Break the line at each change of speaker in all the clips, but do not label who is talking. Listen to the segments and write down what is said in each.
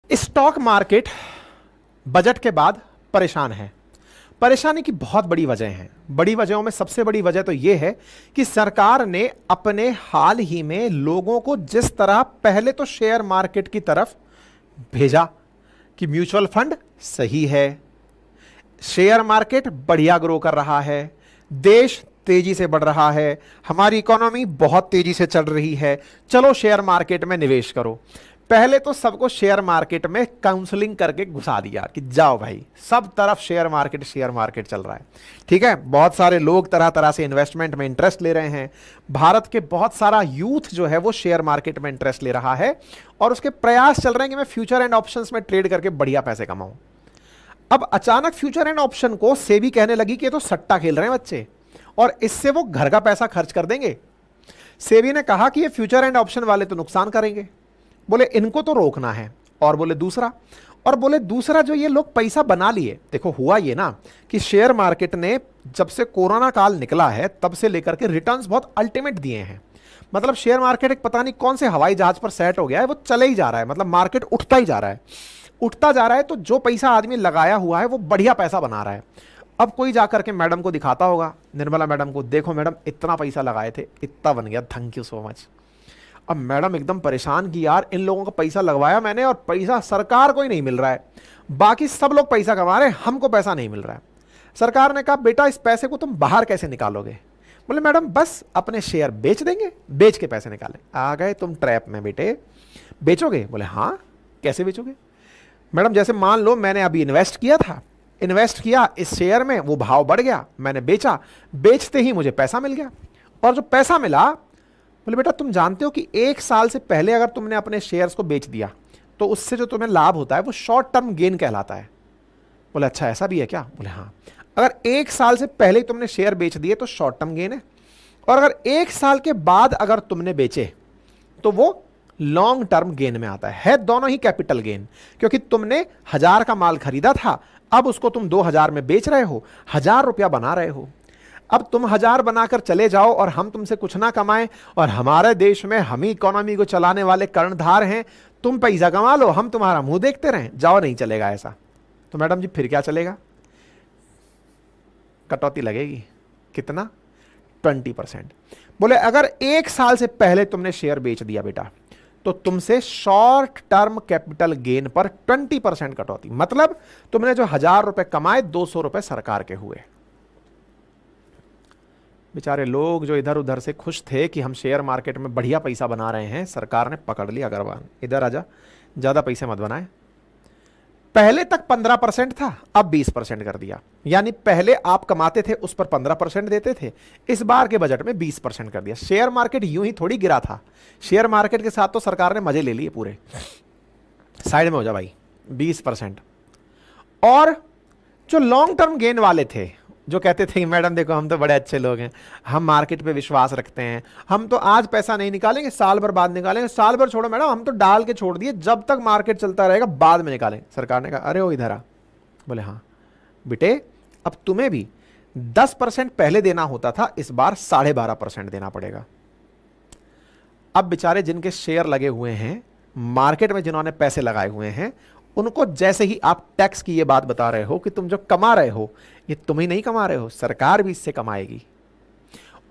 Stock market budget के बाद परेशान है। परेशानी की बहुत बड़ी वजह है। बड़ी वजहों में सबसे बड़ी वजह तो यह है कि सरकार ने अपने हाल ही में लोगों को जिस तरह पहले तो शेयर मार्केट की तरफ भेजा कि म्यूचुअल फंड सही है, शेयर मार्केट बढ़िया ग्रो कर रहा है, देश तेजी से बढ़ रहा है, हमारी इकोनॉमी बहुत तेजी से चल रही है, चलो शेयर मार्केट में निवेश करो। पहले तो सबको शेयर मार्केट में काउंसलिंग करके घुसा दिया कि जाओ भाई, सब तरफ शेयर मार्केट चल रहा है। ठीक है, बहुत सारे लोग तरह तरह से इन्वेस्टमेंट में इंटरेस्ट ले रहे हैं। भारत के बहुत सारा यूथ जो है वो शेयर मार्केट में इंटरेस्ट ले रहा है और उसके प्रयास चल रहे हैं कि मैं फ्यूचर एंड ऑप्शंस में ट्रेड करके बढ़िया पैसे कमाऊं। अब अचानक फ्यूचर एंड ऑप्शन को सेबी कहने लगी कि ये तो सट्टा खेल रहे हैं बच्चे और इससे वो घर का पैसा खर्च कर देंगे। सेबी ने कहा कि ये फ्यूचर एंड ऑप्शन वाले तो नुकसान करेंगे, बोले इनको तो रोकना है। और बोले दूसरा जो ये लोग पैसा बना लिए, देखो हुआ ये ना कि शेयर मार्केट ने जब से कोरोना काल निकला है तब से लेकर के रिटर्न्स बहुत अल्टीमेट दिए हैं। मतलब शेयर मार्केट एक पता नहीं कौन से हवाई जहाज पर सेट हो गया है, वो चले ही जा रहा है। मतलब मार्केट उठता ही जा रहा है तो जो पैसा आदमी लगाया हुआ है वो बढ़िया पैसा बना रहा है। अब कोई जाकर के मैडम को दिखाता होगा, निर्मला मैडम को, देखो मैडम इतना पैसा लगाए थे, इतना बन गया, थैंक यू सो मच। अब मैडम एकदम परेशान की, यार इन लोगों का पैसा लगवाया मैंने और पैसा सरकार को ही नहीं मिल रहा है, बाकी सब लोग पैसा कमा रहे हैं, हमको पैसा नहीं मिल रहा है। सरकार ने कहा बेटा इस पैसे को तुम बाहर कैसे निकालोगे? बोले मैडम बस अपने शेयर बेच देंगे, बेच के पैसे निकाले। आ गए तुम ट्रैप में बेटे, बेचोगे? बोले हाँ। कैसे बेचोगे? मैडम जैसे मान लो मैंने अभी इन्वेस्ट किया इस शेयर में, वो भाव बढ़ गया, मैंने बेचा, बेचते ही मुझे पैसा मिल गया। और जो पैसा मिला, बोले बेटा तुम जानते हो कि 1 साल से पहले अगर तुमने अपने शेयर्स को बेच दिया तो उससे जो तुम्हें लाभ होता है वो शॉर्ट टर्म गेन कहलाता है। बोले अच्छा ऐसा भी है क्या? बोले हाँ, अगर 1 साल से पहले तुमने शेयर बेच दिए तो शॉर्ट टर्म गेन है, और अगर 1 साल के बाद अगर तुमने बेचे तो वो लॉन्ग टर्म गेन में आता है। दोनों ही कैपिटल गेन, क्योंकि तुमने 1000 का माल खरीदा था, अब उसको तुम 2000 में बेच रहे हो, 1000 रुपया बना रहे हो। अब तुम 1000 बनाकर चले जाओ और हम तुमसे कुछ ना कमाएं, और हमारे देश में हम ही इकोनॉमी को चलाने वाले कर्णधार हैं, तुम पैसा कमा लो, हम तुम्हारा मुंह देखते रहें, जाओ, नहीं चलेगा ऐसा। तो मैडम जी फिर क्या चलेगा? कटौती लगेगी। कितना? 20%। बोले अगर 1 साल से पहले तुमने शेयर बेच दिया बेटा तो तुमसे शॉर्ट टर्म कैपिटल गेन पर 20% कटौती। मतलब तुमने जो 1000 रुपए कमाए, 200 रुपए सरकार के हुए। बेचारे लोग जो इधर उधर से खुश थे कि हम शेयर मार्केट में बढ़िया पैसा बना रहे हैं, सरकार ने पकड़ लिया अग्रवाल, इधर आजा, ज्यादा पैसे मत बनाए। पहले तक 15% था, अब 20% कर दिया। यानी पहले आप कमाते थे उस पर 15% देते थे, इस बार के बजट में 20% कर दिया। शेयर मार्केट यूं ही थोड़ी गिरा था, शेयर मार्केट के साथ तो सरकार ने मजे ले लिए पूरे। साइड में हो जा भाई, 20%। और जो लॉन्ग टर्म गेन वाले थे, जो कहते थे कि मैडम देखो हम तो बड़े अच्छे लोग हैं, हम मार्केट पे विश्वास रखते हैं, हम तो आज पैसा नहीं निकालेंगे, साल भर बाद निकालेंगे। साल भर छोड़ो मैडम, हम तो डाल के छोड़ दिए, जब तक मार्केट चलता रहेगा बाद में निकालेंगे। सरकार ने कहा अरे वो इधर आ। बोले हाँ बेटे, अब तुम्हें भी 10% पहले देना होता था, इस बार 12.5% देना पड़ेगा। अब बेचारे जिनके शेयर लगे हुए हैं, मार्केट में जिन्होंने पैसे लगाए हुए हैं, उनको जैसे ही आप टैक्स की ये बात बता रहे हो कि तुम जो कमा रहे हो ये तुम ही नहीं कमा रहे हो, सरकार भी इससे कमाएगी।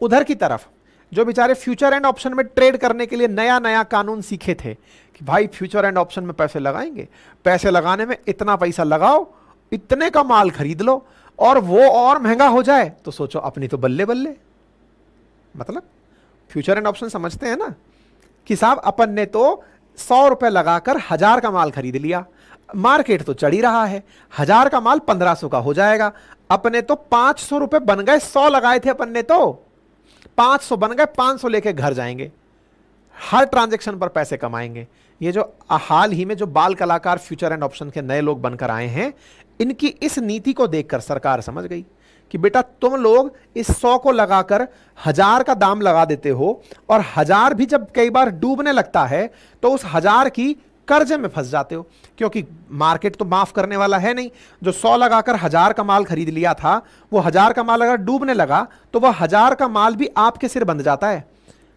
उधर की तरफ जो बेचारे फ्यूचर एंड ऑप्शन में ट्रेड करने के लिए नया नया कानून सीखे थे कि भाई फ्यूचर एंड ऑप्शन में पैसे लगाएंगे, पैसे लगाने में इतना पैसा लगाओ, इतने का माल खरीद लो, और वो और महंगा हो जाए तो सोचो अपनी तो बल्ले बल्ले। मतलब फ्यूचर एंड ऑप्शन समझते हैं ना कि साहब अपन ने तो 100 रुपए लगाकर 1000 का माल खरीद लिया, मार्केट तो चढ़ ही रहा है, 1000 का माल 1500 का हो जाएगा, अपने तो 500 रुपए बन गए। 100 लगाए थे अपन ने तो 500 बन गए, 500 लेके घर जाएंगे, हर ट्रांजैक्शन पर पैसे कमाएंगे। ये जो हाल ही में जो बाल कलाकार फ्यूचर एंड ऑप्शन के नए लोग बनकर आए हैं, इनकी इस नीति को देखकर सरकार समझ गई कि बेटा तुम लोग इस 100 को लगाकर 1000 का दाम लगा देते हो, और 1000 भी जब कई बार डूबने लगता है तो उस 1000 की कर्जे में फंस जाते हो, क्योंकि मार्केट तो माफ करने वाला है नहीं। जो 100 लगाकर 1000 का माल खरीद लिया था, वो 1000 का माल अगर डूबने लगा तो वह 1000 का माल भी आपके सिर बंध जाता है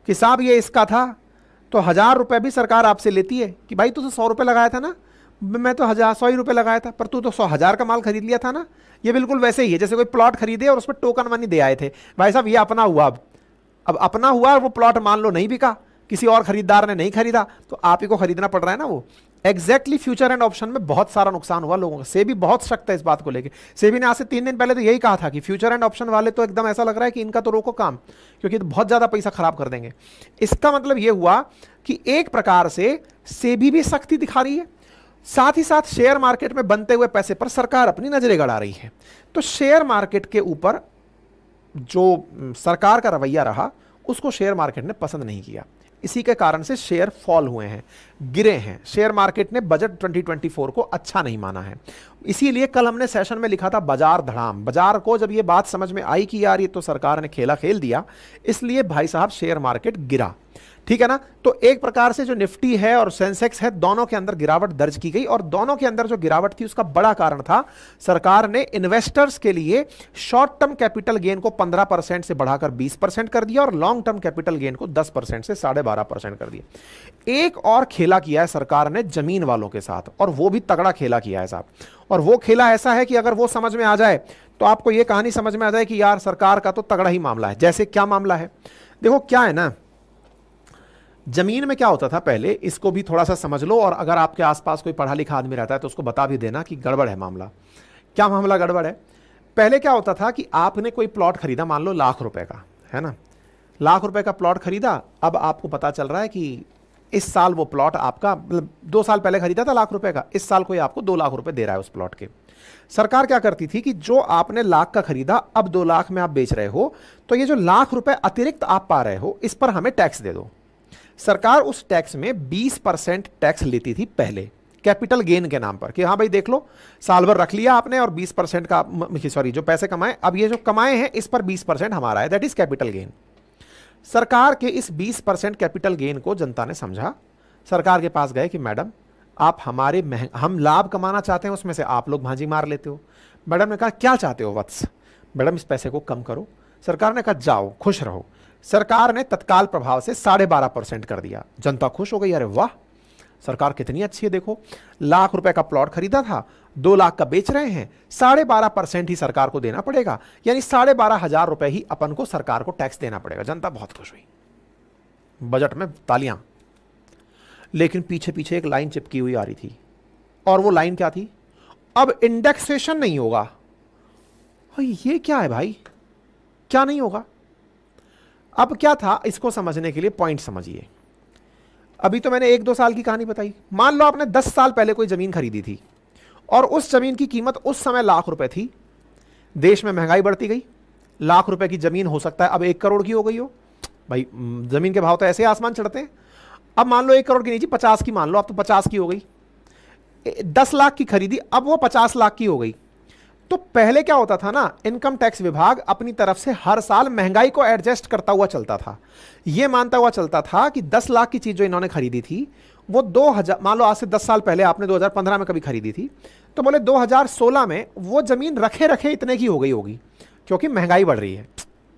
कि साहब ये इसका था, तो 1000 रुपए भी सरकार आपसे लेती है कि भाई तुझे 100 रुपए लगाया था ना, मैं तो 100 ही रुपए लगाया था, पर तू तो 100,000 का माल खरीद लिया था ना। ये बिल्कुल वैसे ही है जैसे कोई प्लॉट खरीदे और उसमें टोकन मनी दे आए थे, भाई साहब ये अपना हुआ, अब अपना हुआ, वो प्लॉट मान लो नहीं बिका, किसी और खरीदार ने नहीं खरीदा, तो आप ही को खरीदना पड़ रहा है ना वो। एग्जैक्टली फ्यूचर एंड ऑप्शन में बहुत सारा नुकसान हुआ लोगों का। सेबी बहुत सख्त है इस बात को लेकर। सेबी ने आज से 3 दिन पहले तो यही कहा था कि फ्यूचर एंड ऑप्शन वाले तो एकदम ऐसा लग रहा है कि इनका तो रोको काम, क्योंकि तो बहुत ज्यादा पैसा खराब कर देंगे। इसका मतलब यह हुआ कि एक प्रकार से सेबी भी सख्ती दिखा रही है, साथ ही साथ शेयर मार्केट में बनते हुए पैसे पर सरकार अपनी नजरें गड़ा रही है। तो शेयर मार्केट के ऊपर जो सरकार का रवैया रहा उसको शेयर मार्केट ने पसंद नहीं किया। इसी के कारण से शेयर फॉल हुए हैं, गिरे हैं। शेयर मार्केट ने बजट 2024 को अच्छा नहीं माना है। इसीलिए कल हमने सेशन में लिखा था बाजार धड़ाम। बाजार को जब ये बात समझ में आई कि यार ये तो सरकार ने खेला खेल दिया, इसलिए भाई साहब शेयर मार्केट गिरा। ठीक है ना। तो एक प्रकार से जो निफ्टी है और सेंसेक्स है, दोनों के अंदर गिरावट दर्ज की गई, और दोनों के अंदर जो गिरावट थी उसका बड़ा कारण था सरकार ने इन्वेस्टर्स के लिए शॉर्ट टर्म कैपिटल गेन को 15% से बढ़ाकर 20% कर दिया और लॉन्ग टर्म कैपिटल गेन को 10% से 12.5% कर दिया। एक और खेला किया है सरकार ने जमीन वालों के साथ, और वो भी तगड़ा खेला किया है साहब। और वो खेला ऐसा है कि अगर वो समझ में आ जाए तो आपको ये कहानी समझ में आ जाए कि यार सरकार का तो तगड़ा ही मामला है। जैसे क्या मामला है, देखो क्या है ना, जमीन में क्या होता था पहले, इसको भी थोड़ा सा समझ लो, और अगर आपके आसपास कोई पढ़ा लिखा आदमी रहता है तो उसको बता भी देना कि गड़बड़ है मामला। क्या मामला गड़बड़ है? पहले क्या होता था कि आपने कोई प्लॉट खरीदा, मान लो ₹1,00,000 का, है ना, ₹1,00,000 का प्लॉट खरीदा। अब आपको पता चल रहा है कि इस साल वो प्लॉट आपका, मतलब 2 साल पहले खरीदा था ₹1,00,000 का, इस साल कोई आपको ₹2,00,000 दे रहा है उस प्लॉट के। सरकार क्या करती थी कि जो आपने लाख का खरीदा, अब 2 लाख में आप बेच रहे हो, तो ये जो ₹1,00,000 अतिरिक्त आप पा रहे हो, इस पर हमें टैक्स दे दो। सरकार उस टैक्स में 20% टैक्स लेती थी पहले, कैपिटल गेन के नाम पर, कि हाँ भाई देख लो साल भर रख लिया आपने और 20% का, सॉरी, जो पैसे कमाए, अब ये जो कमाए हैं इस पर 20% हमारा है, दैट इज कैपिटल गेन। सरकार के इस 20% कैपिटल गेन को जनता ने समझा, सरकार के पास गए कि मैडम आप हमारे हम लाभ कमाना चाहते हैं, उसमें से आप लोग भांजी मार लेते हो। मैडम ने कहा क्या चाहते हो वत्स? मैडम इस पैसे को कम करो। सरकार ने कहा जाओ खुश रहो। सरकार ने तत्काल प्रभाव से 12.5% कर दिया। जनता खुश हो गई, अरे वाह सरकार कितनी अच्छी है, देखो ₹1,00,000 का प्लॉट खरीदा था, 2 लाख का बेच रहे हैं, 12.5% ही सरकार को देना पड़ेगा, यानी ₹12,500 ही अपन को सरकार को टैक्स देना पड़ेगा। जनता बहुत खुश हुई, बजट में तालियां। लेकिन पीछे पीछे एक लाइन चिपकी हुई आ रही थी, और वो लाइन क्या थी? अब इंडेक्सेशन नहीं होगा। ये क्या है भाई, क्या नहीं होगा? अब क्या था, इसको समझने के लिए पॉइंट समझिए। अभी तो मैंने 1-2 साल की कहानी बताई। मान लो आपने 10 साल पहले कोई जमीन खरीदी थी और उस जमीन की कीमत उस समय ₹1,00,000 थी। देश में महंगाई बढ़ती गई, ₹1,00,000 की जमीन हो सकता है अब 1 करोड़ की हो गई हो। भाई जमीन के भाव तो ऐसे आसमान चढ़ते हैं। अब मान लो 1 करोड़ की नहीं जी, 50 की मान लो, अब तो 50 की हो गई। 10 लाख की खरीदी, अब वो 50 लाख की हो गई। तो पहले क्या होता था ना, इनकम टैक्स विभाग अपनी तरफ से हर साल महंगाई को एडजस्ट करता हुआ चलता था। यह मानता हुआ चलता था कि 10 लाख की चीज जो इन्होंने खरीदी थी वो 2000, मान लो आज से 10 साल पहले आपने 2015 में कभी खरीदी थी, तो बोले 2016 में वो जमीन रखे रखे इतने की हो गई होगी, क्योंकि महंगाई बढ़ रही है।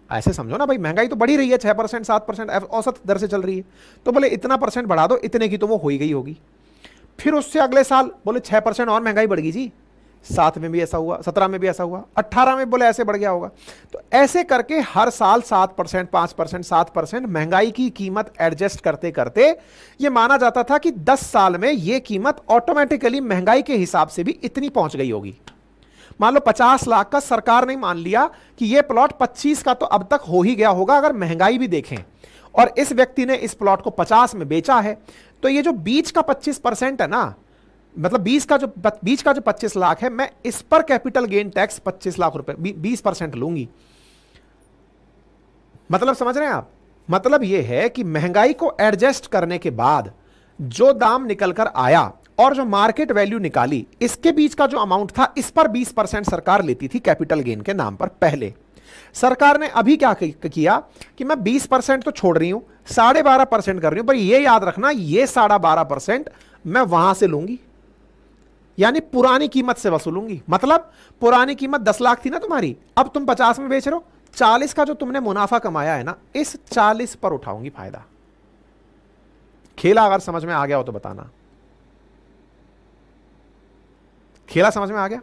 ऐसे समझो ना भाई, महंगाई तो बढ़ी रही है, 6% 7% औसत दर से चल रही है, तो बोले इतना % बढ़ा दो, इतने की तो वो हो ही गई होगी। फिर उससे अगले साल बोले 6% और महंगाई बढ़ गई जी, 7 में भी ऐसा हुआ, 17 में भी ऐसा हुआ, 18 में बोले ऐसे बढ़ गया होगा। तो ऐसे करके हर साल 7%, 5%, 7% महंगाई की कीमत एडजस्ट करते करते ये माना जाता था कि 10 साल में ये कीमत ऑटोमेटिकली महंगाई के हिसाब से भी इतनी पहुंच गई होगी। मान लो 50 लाख का सरकार ने मान लिया कि ये प्लॉट 25 का तो अब तक हो ही गया होगा अगर महंगाई भी देखें, और इस व्यक्ति ने इस प्लॉट को 50 में बेचा है, तो ये जो बीच का 25% है ना, मतलब बीच का जो 25 लाख है, मैं इस पर कैपिटल गेन टैक्स 25 लाख रुपए 20% लूंगी। मतलब समझ रहे हैं आप? मतलब यह है कि महंगाई को एडजस्ट करने के बाद जो दाम निकल कर आया और जो मार्केट वैल्यू निकाली, इसके बीच का जो अमाउंट था, इस पर 20% सरकार लेती थी कैपिटल गेन के नाम पर। पहले सरकार ने अभी क्या किया कि मैं 20% तो छोड़ रही हूं, 12.5% कर रही हूं, पर यह याद रखना ये 12.5% मैं वहां से लूंगी, यानी पुरानी कीमत से वसूलूंगी। मतलब पुरानी कीमत 10 लाख थी ना तुम्हारी, अब तुम 50 में बेच रहे हो, 40 का जो तुमने मुनाफा कमाया है ना, इस 40 पर उठाऊंगी फायदा। खेला अगर समझ में आ गया हो तो बताना। खेला समझ में आ गया?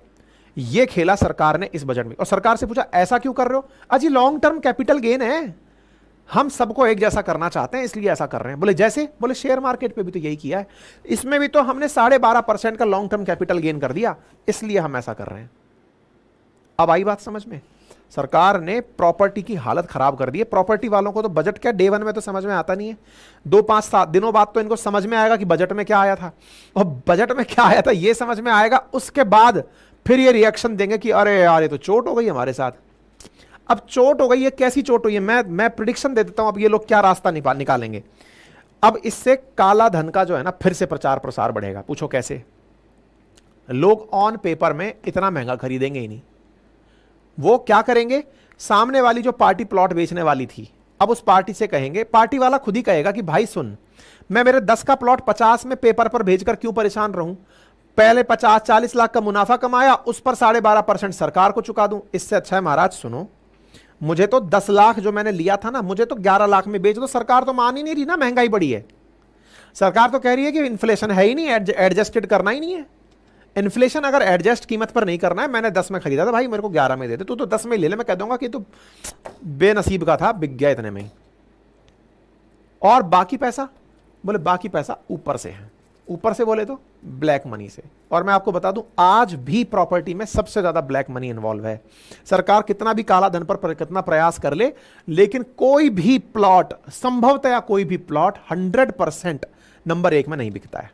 ये खेला सरकार ने इस बजट में। और सरकार से पूछा ऐसा क्यों कर रहे हो? अजी लॉन्ग टर्म कैपिटल गेन है, हम सबको एक जैसा करना चाहते हैं इसलिए ऐसा कर रहे हैं। बोले जैसे? बोले शेयर मार्केट पे भी तो यही किया है, इसमें भी तो हमने 12.5% का लॉन्ग टर्म कैपिटल गेन कर दिया, इसलिए हम ऐसा कर रहे हैं। अब आई बात समझ में? सरकार ने प्रॉपर्टी की हालत खराब कर दी है। प्रॉपर्टी वालों को तो बजट क्या डे वन में तो समझ में आता नहीं है, 2-5-7 दिनों बाद तो इनको समझ में आएगा कि बजट में क्या आया था, और बजट में क्या आया था ये समझ में आएगा, उसके बाद फिर ये रिएक्शन देंगे कि अरे यार ये तो चोट हो गई हमारे साथ। अब चोट हो गई है, कैसी चोट हुई है? मैं प्रिडिक्शन दे देता हूं अब ये लोग क्या रास्ता निकालेंगे। अब इससे काला धन का जो है ना फिर से प्रचार प्रसार बढ़ेगा। पूछो कैसे? लोग ऑन पेपर में इतना महंगा खरीदेंगे ही नहीं। वो क्या करेंगे? सामने वाली जो पार्टी प्लॉट बेचने वाली थी, अब उस पार्टी से कहेंगे, पार्टी वाला खुद ही कहेगा कि भाई सुन, मैं मेरे 10 का प्लॉट 50 में पेपर पर भेजकर क्यों परेशान रहूं, पहले 50-40 लाख का मुनाफा कमाया, उस पर 12.5% सरकार को चुका दूं। इससे अच्छा है महाराज सुनो, मुझे तो 10 लाख जो मैंने लिया था ना, मुझे तो 11 लाख में बेच दो। सरकार तो मान ही नहीं रही ना, महंगाई बढ़ी है। सरकार तो कह रही है कि इन्फ्लेशन है ही नहीं, एडजस्टेड करना ही नहीं है। इन्फ्लेशन अगर एडजस्ट कीमत पर नहीं करना है, मैंने 10 में खरीदा था भाई, मेरे को 11 में दे दे, तू तो 10 में ले ले। मैं कह दूंगा कि तू बेनसीब का था, बिक गया इतने में ही। और बाकी पैसा? बोले बाकी पैसा ऊपर से है। ऊपर से बोले तो ब्लैक मनी से। और मैं आपको बता दूं, आज भी प्रॉपर्टी में सबसे ज्यादा ब्लैक मनी इन्वॉल्व है। सरकार कितना भी काला धन पर कितना प्रयास कर ले, लेकिन कोई भी प्लॉट, संभवतया कोई भी प्लॉट 100% नंबर 1 में नहीं बिकता है।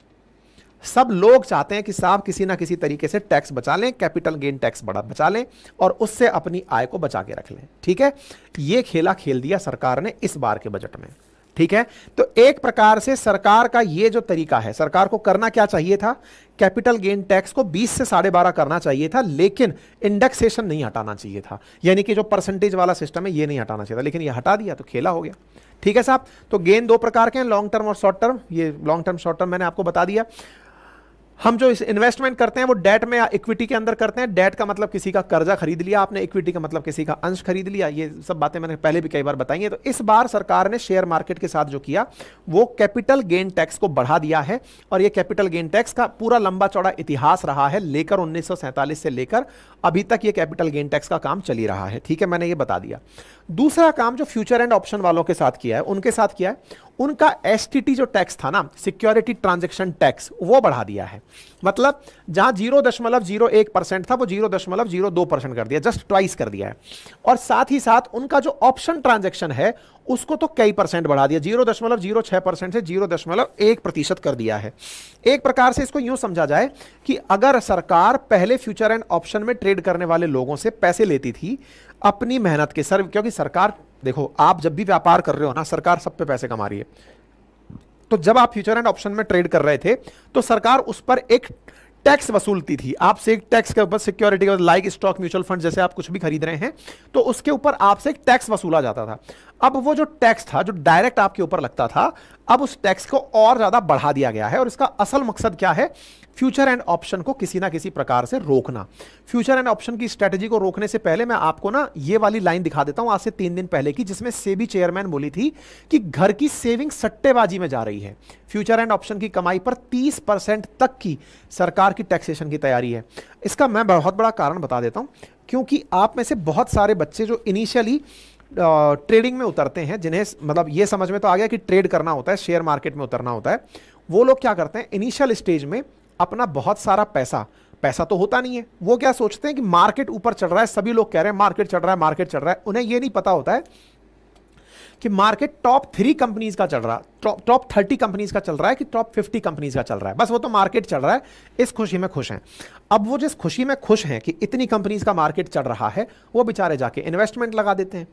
सब लोग चाहते हैं कि साहब किसी ना किसी तरीके से टैक्स बचा लें, कैपिटल गेन टैक्स बड़ा बचा लें और उससे अपनी आय को बचा के रख लें। ठीक है, यह खेला खेल दिया सरकार ने इस बार के बजट में। ठीक है, तो एक प्रकार से सरकार का ये जो तरीका है, सरकार को करना क्या चाहिए था? कैपिटल गेन टैक्स को 20 से 12.5 करना चाहिए था, लेकिन इंडेक्सेशन नहीं हटाना चाहिए था। यानी कि जो परसेंटेज वाला सिस्टम है ये नहीं हटाना चाहिए था, लेकिन ये हटा दिया तो खेला हो गया। ठीक है साहब, तो गेन 2 प्रकार के हैं, लॉन्ग टर्म और शॉर्ट टर्म। ये लॉन्ग टर्म शॉर्ट टर्म मैंने आपको बता दिया। हम जो इन्वेस्टमेंट करते हैं वो डेट में या इक्विटी के अंदर करते हैं। डेट का मतलब किसी का कर्जा खरीद लिया आपने, इक्विटी का मतलब किसी का अंश खरीद लिया। ये सब बातें मैंने पहले भी कई बार बताई हैं। तो इस बार सरकार ने शेयर मार्केट के साथ जो किया वो कैपिटल गेन टैक्स को बढ़ा दिया है। और ये कैपिटल गेन टैक्स का पूरा लंबा चौड़ा इतिहास रहा है, लेकर 1947 से लेकर अभी तक ये कैपिटल गेन टैक्स का काम चल ही रहा है। ठीक है, मैंने ये बता दिया। दूसरा काम जो फ्यूचर एंड ऑप्शन वालों के साथ किया है, उनके साथ किया है, उनका एसटीटी जो टैक्स था ना, सिक्योरिटी ट्रांजैक्शन टैक्स, वो बढ़ा दिया है। मतलब जहां 0.01% था वो 0.02% कर दिया, जस्ट ट्वाइस कर दिया है। और साथ ही साथ उनका जो ऑप्शन ट्रांजैक्शन है उसको तो कई परसेंट बढ़ा दिया, 0.06% से 0.1% कर दिया है। एक प्रकार से इसको यूं समझा जाए कि अगर सरकार पहले फ्यूचर एंड ऑप्शन में ट्रेड करने वाले लोगों से पैसे लेती थी अपनी मेहनत के सर, क्योंकि सरकार, देखो आप जब भी व्यापार कर रहे हो ना, सरकार सब पे पैसे कमा रही है। तो जब आप फ्यूचर एंड ऑप्शन में ट्रेड कर रहे थे तो सरकार उस पर एक टैक्स वसूलती थी आपसे, एक टैक्स के ऊपर, सिक्योरिटी के ऊपर, लाइक स्टॉक म्यूचुअल फंड जैसे आप कुछ भी खरीद रहे हैं तो उसके ऊपर आपसे एक टैक्स वसूला जाता था। अब वो जो टैक्स था जो डायरेक्ट आपके ऊपर लगता था, अब उस टैक्स को और ज्यादा बढ़ा दिया गया है। और इसका असल मकसद क्या है? फ्यूचर एंड ऑप्शन को किसी ना किसी प्रकार से रोकना। फ्यूचर एंड ऑप्शन की स्ट्रेटजी को रोकने से पहले मैं आपको ना ये वाली लाइन दिखा देता हूं आज से 3 दिन पहले की, जिसमें सेबी चेयरमैन बोली थी कि घर की सेविंग सट्टेबाजी में जा रही है। फ्यूचर एंड ऑप्शन की कमाई पर 30% तक की सरकार की टैक्सेशन की तैयारी है। इसका मैं बहुत बड़ा कारण बता देता हूं, क्योंकि आप में से बहुत सारे बच्चे जो इनिशियली ट्रेडिंग में उतरते हैं, जिन्हें मतलब ये समझ में तो आ गया कि ट्रेड करना होता है, शेयर मार्केट में उतरना होता है, वो लोग क्या करते हैं इनिशियल स्टेज में अपना बहुत सारा पैसा तो होता नहीं है, वो क्या सोचते हैं कि मार्केट ऊपर चढ़ रहा है, सभी लोग कह रहे हैं मार्केट चढ़ रहा है, मार्केट चढ़ रहा है। उन्हें यह नहीं पता होता है कि मार्केट टॉप 3 कंपनीज का चल रहा है, टॉप 30 कंपनीज का चल रहा है कि टॉप 50 कंपनीज का चल रहा है। बस वो तो मार्केट चढ़ रहा है, इस खुशी में खुश हैं। अब वो जिस खुशी में खुश हैं कि इतनी कंपनीज का मार्केट चढ़ रहा है, वो बेचारे जाके इन्वेस्टमेंट लगा देते हैं।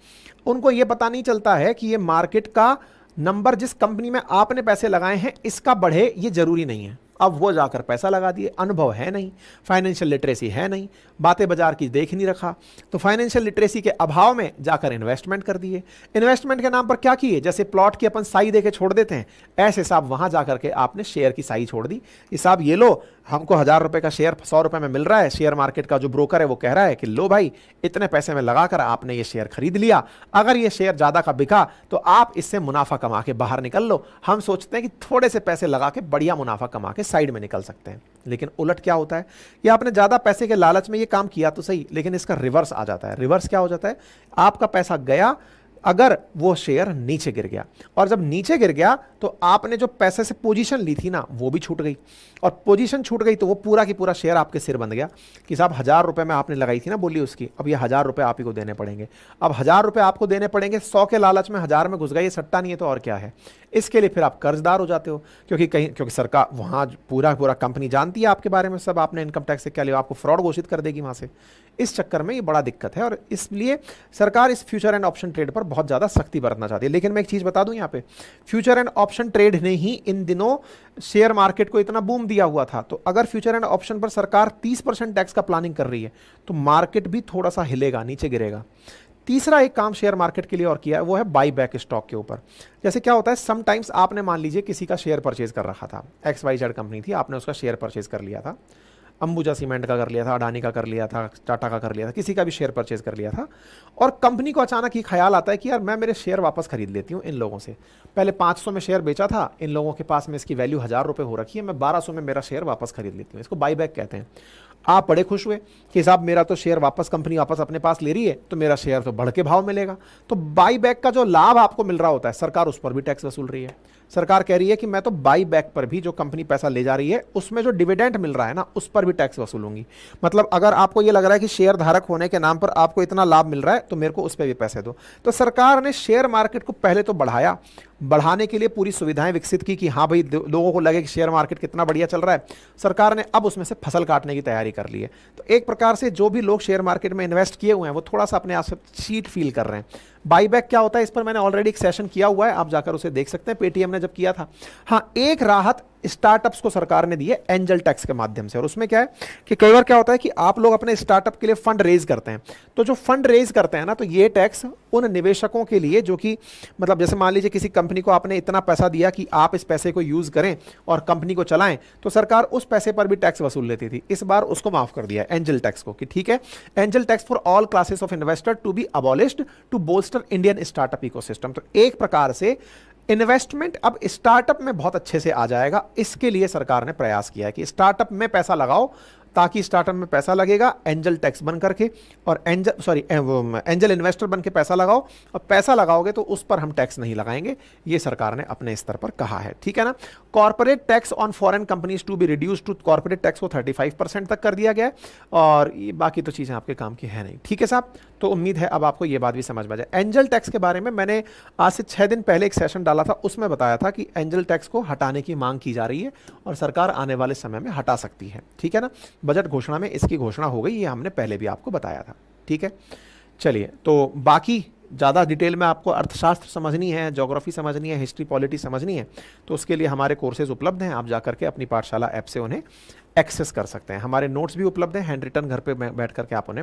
उनको ये पता नहीं चलता है कि ये मार्केट का नंबर जिस कंपनी में आपने पैसे लगाए हैं इसका बढ़े, ये जरूरी नहीं है। अब वो जाकर पैसा लगा दिए, अनुभव है नहीं, फाइनेंशियल लिटरेसी है नहीं, बातें बाजार की देख नहीं रखा, तो फाइनेंशियल लिटरेसी के अभाव में जाकर इन्वेस्टमेंट कर दिए। इन्वेस्टमेंट के नाम पर क्या किए? जैसे प्लॉट की अपन साई दे के छोड़ देते हैं, ऐसे साहब वहां जाकर के आपने शेयर की साई छोड़ दी कि साहब ये लो, हमको 1,000 रुपए का शेयर 100 रुपए में मिल रहा है, शेयर मार्केट का जो ब्रोकर है वो कह रहा है कि लो भाई इतने पैसे में लगाकर आपने ये शेयर खरीद लिया, अगर ये शेयर ज्यादा का बिका तो आप इससे मुनाफा कमा के बाहर निकल लो। हम सोचते हैं कि थोड़े से पैसे लगा के बढ़िया मुनाफा कमा के साइड में निकल सकते हैं, लेकिन उलट क्या होता है कि आपने ज्यादा पैसे के लालच में ये काम किया तो सही, लेकिन इसका रिवर्स आ जाता है। रिवर्स क्या हो जाता है, आपका पैसा गया अगर वो शेयर नीचे गिर गया, और जब नीचे गिर गया तो आपने जो पैसे से पोजीशन ली थी ना वो भी छूट गई, और पोजीशन छूट गई तो वो पूरा की पूरा शेयर आपके सिर बंध गया कि साहब 1,000 रुपए में आपने लगाई थी ना बोली उसकी, अब ये 1,000 रुपए आप ही को देने पड़ेंगे। अब 1,000 रुपए आपको देने पड़ेंगे, 100 के लालच में 1,000 में घुस गए, ये सट्टा नहीं है तो और क्या है। इसके लिए फिर आप कर्जदार हो जाते हो, क्योंकि सरकार वहां पूरा कंपनी जानती है आपके बारे में सब, आपने इनकम टैक्स से क्या लिया, आपको फ्रॉड घोषित कर देगी वहां से। इस चक्कर में ये बड़ा दिक्कत है, और इसलिए सरकार इस फ्यूचर एंड ऑप्शन ट्रेड पर बहुत ज्यादा सख्ती बरतना चाहती है। लेकिन मैं एक चीज बता दूं, यहाँ पे फ्यूचर एंड ऑप्शन ट्रेड ने ही इन दिनों शेयर मार्केट को इतना बूम दिया हुआ था, तो अगर फ्यूचर एंड ऑप्शन पर सरकार 30% टैक्स का प्लानिंग कर रही है तो मार्केट भी थोड़ा सा हिलेगा, नीचे गिरेगा। तीसरा एक काम शेयर मार्केट के लिए और किया है वो है बाई बैक स्टॉक के ऊपर। जैसे क्या होता है, समटाइम्स आपने मान लीजिए किसी का शेयर परचेज कर रखा था, XYZ कंपनी थी, आपने उसका शेयर परचेज कर लिया था, अंबुजा सीमेंट का कर लिया था, अडानी का कर लिया था, टाटा का कर लिया था, किसी का भी शेयर परचेज कर लिया था, और कंपनी को अचानक ये ख्याल आता है कि यार मैं मेरे शेयर वापस खरीद लेती हूँ इन लोगों से। पहले 500 में शेयर बेचा था, इन लोगों के पास में इसकी वैल्यू 1,000 रुपए हो रखी है, मैं 1200 में मेरा शेयर वापस खरीद लेती हूँ। इसको बाई बैक कहते हैं। आप बड़े खुश हुए कि साहब मेरा तो शेयर वापस, कंपनी वापस अपने पास ले रही है तो मेरा शेयर तो बढ़ के भाव मिलेगा। तो बाई बैक का जो लाभ आपको मिल रहा होता है, सरकार उस पर भी टैक्स वसूल रही है। सरकार कह रही है कि मैं तो बाई बैक पर भी, जो कंपनी पैसा ले जा रही है उसमें जो डिविडेंड मिल रहा है ना, उस पर भी टैक्स वसूलूंगी। मतलब अगर आपको ये लग रहा है कि शेयर धारक होने के नाम पर आपको इतना लाभ मिल रहा है तो मेरे को उस पर भी पैसे दो। तो सरकार ने शेयर मार्केट को पहले तो बढ़ाया, बढ़ाने के लिए पूरी सुविधाएं विकसित की कि हाँ भाई लोगों को लगे कि शेयर मार्केट कितना बढ़िया चल रहा है। सरकार ने अब उसमें से फसल काटने की तैयारी कर ली है। तो एक प्रकार से जो भी लोग शेयर मार्केट में इन्वेस्ट किए हुए हैं वो थोड़ा सा अपने आप से चीट फील कर रहे हैं। बाईबैक क्या होता है, इस पर मैंने ऑलरेडी एक सेशन किया हुआ है, आप जाकर उसे देख सकते हैं, पेटीएम ने जब किया था। हाँ, एक राहत स्टार्टअप्स को सरकार ने दी है एंजल टैक्स के माध्यम से। और उसमें क्या है कि कई बार क्या होता है कि आप लोग अपने स्टार्टअप के लिए फंड रेज करते हैं, तो जो फंड रेज करते हैं ना, तो ये टैक्स उन निवेशकों के लिए जो कि मतलब जैसे मान लीजिए किसी कंपनी को आपने इतना पैसा दिया कि आप इस पैसे को यूज करें और कंपनी को चलाएं, तो सरकार उस पैसे पर भी टैक्स वसूल लेती थी। इस बार उसको माफ कर दिया एंजल टैक्स को कि ठीक है, angel tax for all classes of investor to be abolished to bolster Indian startup ecosystem. तो एक प्रकार से इन्वेस्टमेंट अब स्टार्टअप में बहुत अच्छे से आ जाएगा। इसके लिए सरकार ने प्रयास किया है कि स्टार्टअप में पैसा लगाओ, ताकि स्टार्टअप में पैसा लगेगा एंजल टैक्स बन करके, और एंजल इन्वेस्टर बन के पैसा लगाओ, और पैसा लगाओगे तो उस पर हम टैक्स नहीं लगाएंगे, ये सरकार ने अपने स्तर पर कहा है। ठीक है ना। Corporate tax on foreign companies to be reduce to, corporate tax को 35% तक कर दिया गया है, और ये बाकी तो चीजें आपके काम की है नहीं। ठीक है साहब, तो उम्मीद है अब आपको ये बात भी समझ में आ जाए। एंजल टैक्स के बारे में मैंने आज से 6 दिन पहले एक सेशन डाला था, उसमें बताया था कि एंजल टैक्स को हटाने की मांग की जा रही है और सरकार आने वाले समय में हटा सकती है। ठीक है ना। बजट घोषणा में इसकी घोषणा हो गई, ये हमने पहले भी आपको बताया था। ठीक है, चलिए, तो बाकी ज़्यादा डिटेल में आपको अर्थशास्त्र समझनी है, ज्योग्राफी समझनी है, हिस्ट्री पॉलिटी समझनी है, तो उसके लिए हमारे कोर्सेज उपलब्ध हैं। आप जाकर के अपनी पाठशाला ऐप से उन्हें एक्सेस कर सकते हैं। हमारे नोट्स भी उपलब्ध हैं, हैंड रिटन, घर पे बैठ करके आप उन्हें